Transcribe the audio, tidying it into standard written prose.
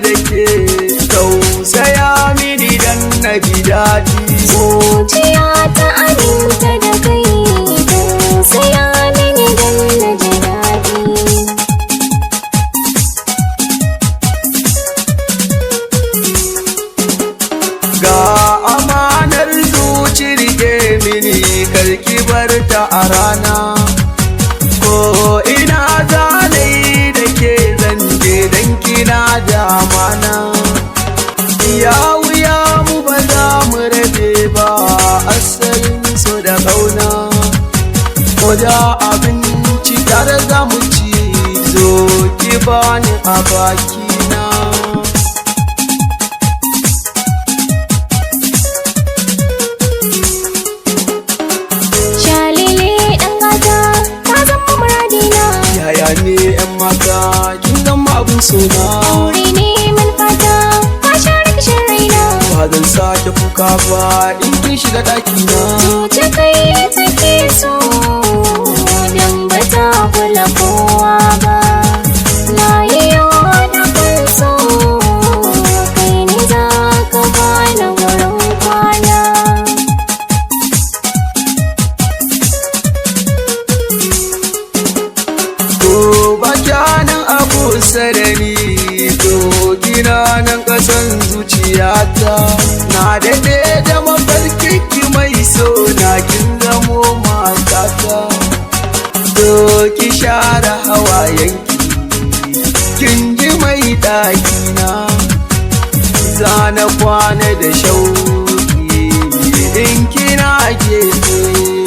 da ke tausaya mini dan na ji daɗi. Zuciya ta aminta da kai, tausaya mini dan na ji daɗi. Ga amanar zuci rike mini karki bar ta a rana, ko ina zanayi da ke zanje dan kina da amana. Ya wuya mu ba za mu rabe ba, asalin so da kauna, ko da abinci tare za mu ci, zo ki bani a bakina. Yaya ne 'yan mata kin zama abin sona, aure ne manfata ka share kishin raina. ba zan sake kuka ba in kin shiga ɗakina. Zuciya kai take so dan ba ta kula kowa ba, na yi yawa da kan so kai ne za ka bani wurin kwana. Ba kyanan a kusa da ni, to gina nan ƙasan zuciyata. Na daɗe da mafarkinki mai so na kin zamo matata. To ki share hawayenki, kin ji mai ɗakina. Zana kwana da shauki in kina gefe.